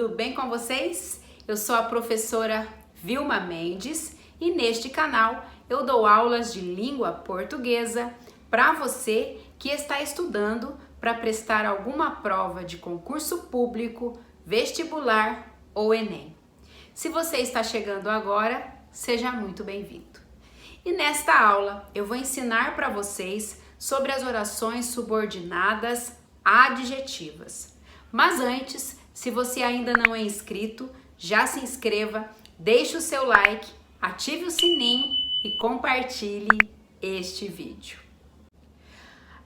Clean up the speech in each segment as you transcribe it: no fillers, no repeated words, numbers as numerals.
tudo bem com vocês? Eu sou a professora Vilma Mendes e neste canal eu dou aulas de língua portuguesa para você que está estudando para prestar alguma prova de concurso público, vestibular ou Enem. Se você está chegando agora, seja muito bem-vindo. E nesta aula eu vou ensinar para vocês sobre as orações subordinadas adjetivas. Mas antes, se você ainda não é inscrito, já se inscreva, deixe o seu like, ative o sininho e compartilhe este vídeo.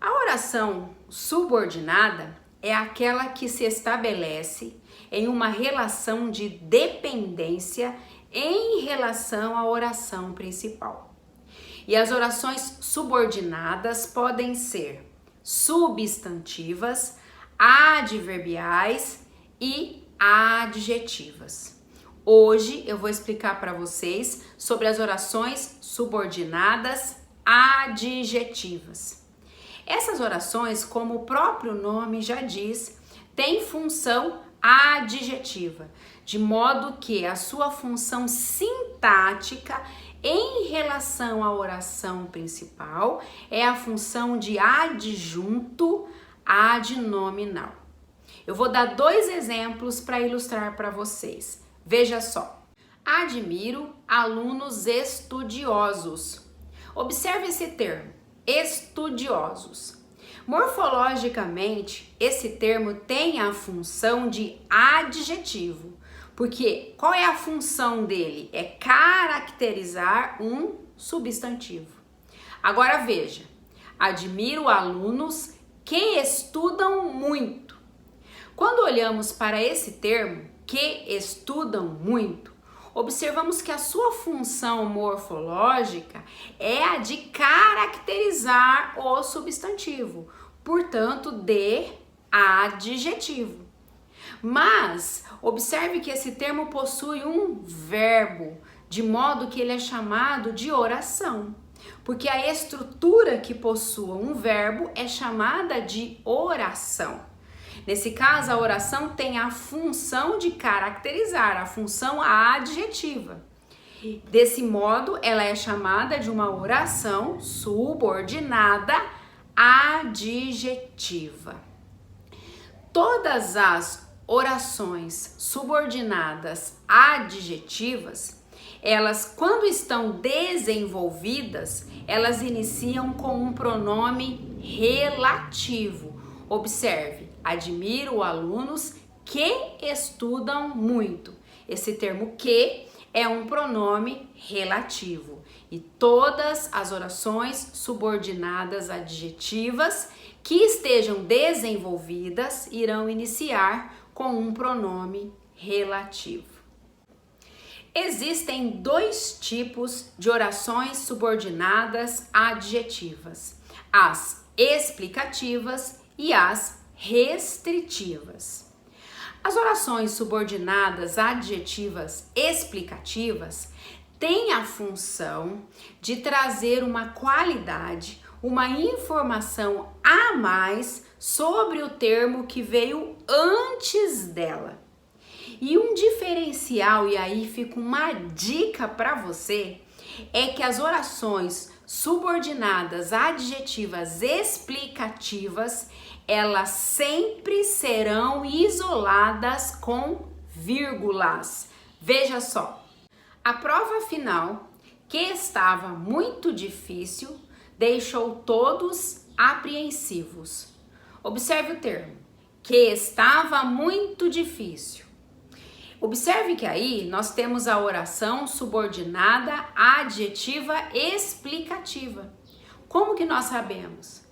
A oração subordinada é aquela que se estabelece em uma relação de dependência em relação à oração principal. E as orações subordinadas podem ser substantivas, adverbiais e adjetivas. Hoje eu vou explicar para vocês sobre as orações subordinadas adjetivas. Essas orações, como o próprio nome já diz, têm função adjetiva, de modo que a sua função sintática em relação à oração principal é a função de adjunto adnominal. Eu vou dar dois exemplos para ilustrar para vocês. Veja só. Admiro alunos estudiosos. Observe esse termo, estudiosos. Morfologicamente, esse termo tem a função de adjetivo, porque qual é a função dele? É caracterizar um substantivo. Agora veja, admiro alunos que estudam muito. Quando olhamos para esse termo, que estudam muito, observamos que a sua função morfológica é a de caracterizar o substantivo, portanto, de adjetivo. Mas observe que esse termo possui um verbo, de modo que ele é chamado de oração, porque a estrutura que possua um verbo é chamada de oração. Nesse caso, a oração tem a função de caracterizar, a função adjetiva. Desse modo, ela é chamada de uma oração subordinada adjetiva. Todas as orações subordinadas adjetivas, elas, quando estão desenvolvidas, elas iniciam com um pronome relativo. Observe, admiro alunos que estudam muito. Esse termo que é um pronome relativo e todas as orações subordinadas adjetivas que estejam desenvolvidas irão iniciar com um pronome relativo. Existem dois tipos de orações subordinadas adjetivas: as explicativas e as restritivas. As orações subordinadas adjetivas explicativas têm a função de trazer uma qualidade, uma informação a mais sobre o termo que veio antes dela. E um diferencial, e aí fica uma dica para você, é que as orações subordinadas adjetivas explicativas, elas sempre serão isoladas com vírgulas. Veja só, a prova final, que estava muito difícil, deixou todos apreensivos. Observe o termo, que estava muito difícil. Observe que aí nós temos a oração subordinada adjetiva explicativa. Como que nós sabemos?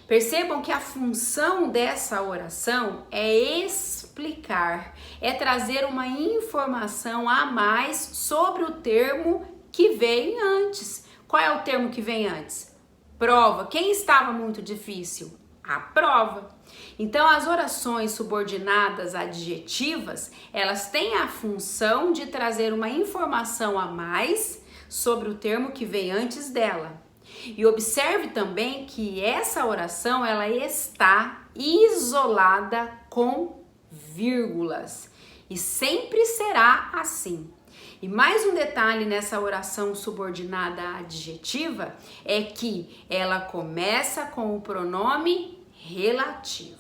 Percebam que a função dessa oração é explicar, é trazer uma informação a mais sobre o termo que vem antes. Qual é o termo que vem antes? Prova. Quem estava muito difícil? A prova. Então, as orações subordinadas adjetivas, elas têm a função de trazer uma informação a mais sobre o termo que vem antes dela. E observe também que essa oração, ela está isolada com vírgulas. e sempre será assim. E mais um detalhe nessa oração subordinada adjetiva é que ela começa com o pronome relativo.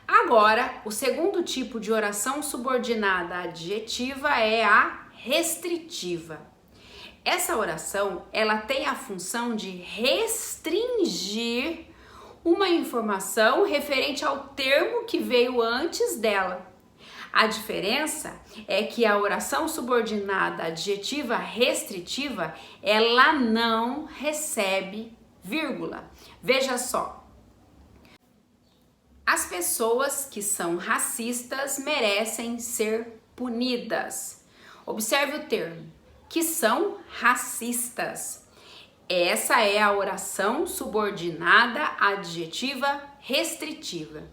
Agora, o segundo tipo de oração subordinada adjetiva é a restritiva. Essa oração, ela tem a função de restringir uma informação referente ao termo que veio antes dela. A diferença é que a oração subordinada adjetiva restritiva, ela não recebe vírgula. Veja só. As pessoas que são racistas merecem ser punidas. Observe o termo, que são racistas. Essa é a oração subordinada adjetiva restritiva.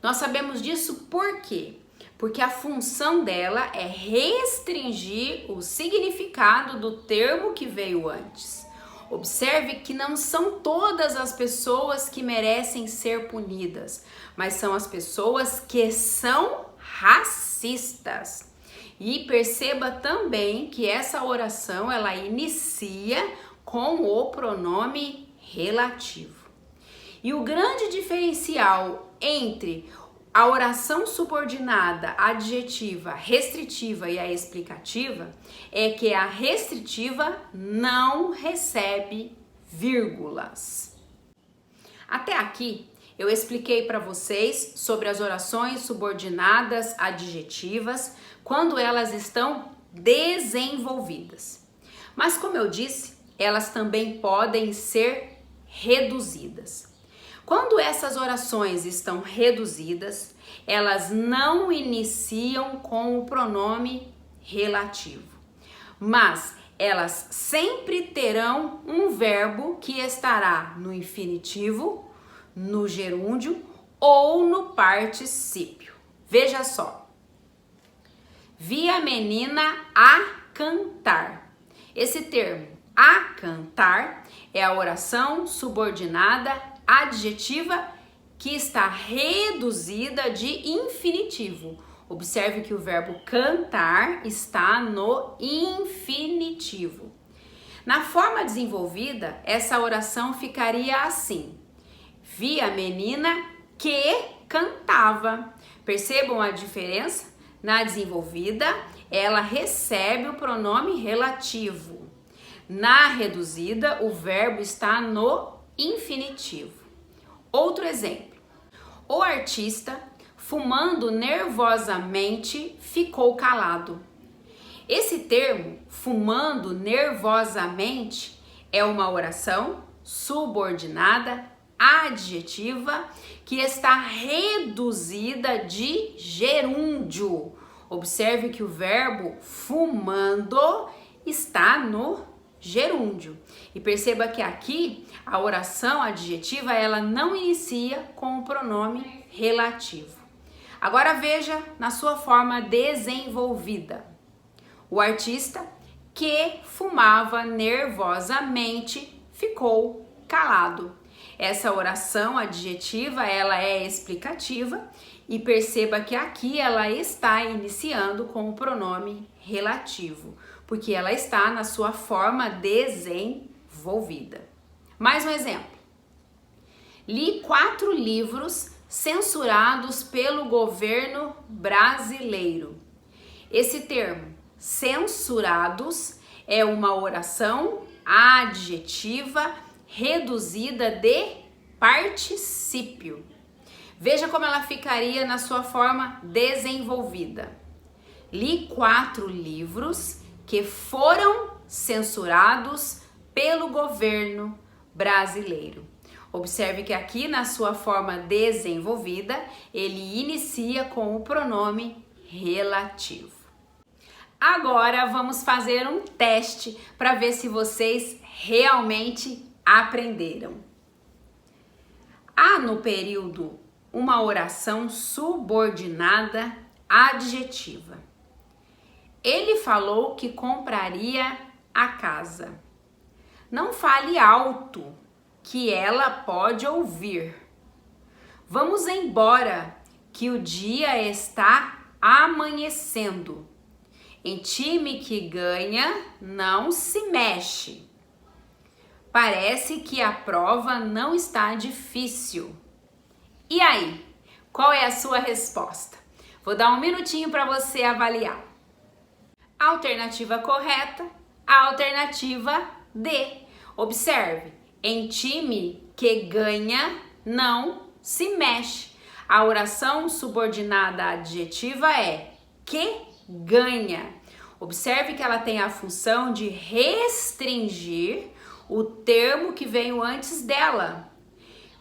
Nós sabemos disso por quê? Porque a função dela é restringir o significado do termo que veio antes. Observe que não são todas as pessoas que merecem ser punidas, mas são as pessoas que são racistas. E perceba também que essa oração ela inicia com o pronome relativo. E o grande diferencial entre a oração subordinada adjetiva restritiva e a explicativa é que a restritiva não recebe vírgulas. Até aqui eu expliquei para vocês sobre as orações subordinadas adjetivas quando elas estão desenvolvidas. Mas como eu disse, elas também podem ser reduzidas. Quando essas orações estão reduzidas, elas não iniciam com o pronome relativo, mas elas sempre terão um verbo que estará no infinitivo, no gerúndio ou no particípio. Veja só. Vi a menina a cantar. Esse termo, a cantar, é a oração subordinada adjetiva que está reduzida de infinitivo. Observe que o verbo cantar está no infinitivo. Na forma desenvolvida, essa oração ficaria assim: vi a menina que cantava. Percebam a diferença? Na desenvolvida, ela recebe o pronome relativo. Na reduzida, o verbo está no infinitivo. Outro exemplo. O artista, fumando nervosamente, ficou calado. Esse termo, fumando nervosamente, é uma oração subordinada adjetiva que está reduzida de gerúndio. Observe que o verbo fumando está no gerúndio. E perceba que aqui a oração adjetiva ela não inicia com o pronome relativo. Agora veja na sua forma desenvolvida. O artista que fumava nervosamente ficou calado. Essa oração adjetiva ela é explicativa e perceba que aqui ela está iniciando com o pronome relativo, porque ela está na sua forma desenvolvida. Mais um exemplo. Li 4 livros censurados pelo governo brasileiro. Esse termo, censurados, é uma oração adjetiva reduzida de particípio. Veja como ela ficaria na sua forma desenvolvida. Li 4 livros que foram censurados pelo governo brasileiro. Observe que aqui na sua forma desenvolvida, ele inicia com o pronome relativo. Agora vamos fazer um teste para ver se vocês realmente aprenderam. Há no período uma oração subordinada adjetiva. Ele falou que compraria a casa. Não fale alto, que ela pode ouvir. Vamos embora, que o dia está amanhecendo. Em time que ganha, não se mexe. Parece que a prova não está difícil. E aí, qual é a sua resposta? Vou dar um minutinho para você avaliar. Alternativa correta, a alternativa D. Observe, em time que ganha, não se mexe. A oração subordinada adjetiva é que ganha. Observe que ela tem a função de restringir o termo que veio antes dela.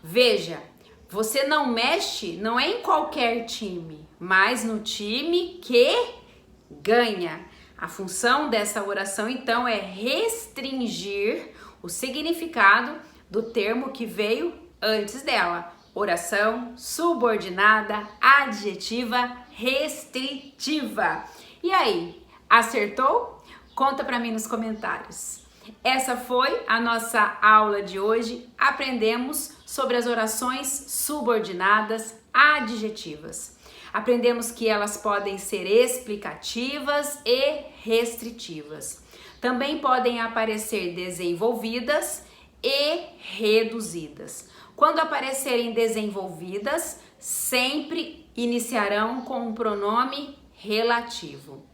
Veja, você não mexe, não é em qualquer time, mas no time que ganha. A função dessa oração, então, é restringir o significado do termo que veio antes dela. Oração subordinada adjetiva restritiva. E aí, acertou? Conta para mim nos comentários. Essa foi a nossa aula de hoje. Aprendemos sobre as orações subordinadas adjetivas. Aprendemos que elas podem ser explicativas e restritivas. Também podem aparecer desenvolvidas e reduzidas. Quando aparecerem desenvolvidas, sempre iniciarão com um pronome relativo.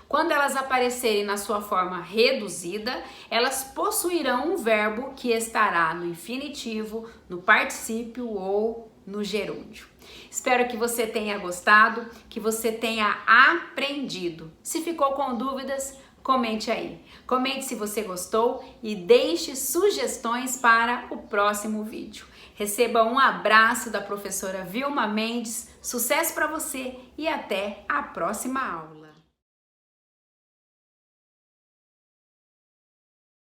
Quando elas aparecerem na sua forma reduzida, elas possuirão um verbo que estará no infinitivo, no particípio ou no gerúndio. Espero que você tenha gostado, que você tenha aprendido. Se ficou com dúvidas, comente aí. Comente se você gostou e deixe sugestões para o próximo vídeo. Receba um abraço da professora Vilma Mendes, sucesso para você e até a próxima aula.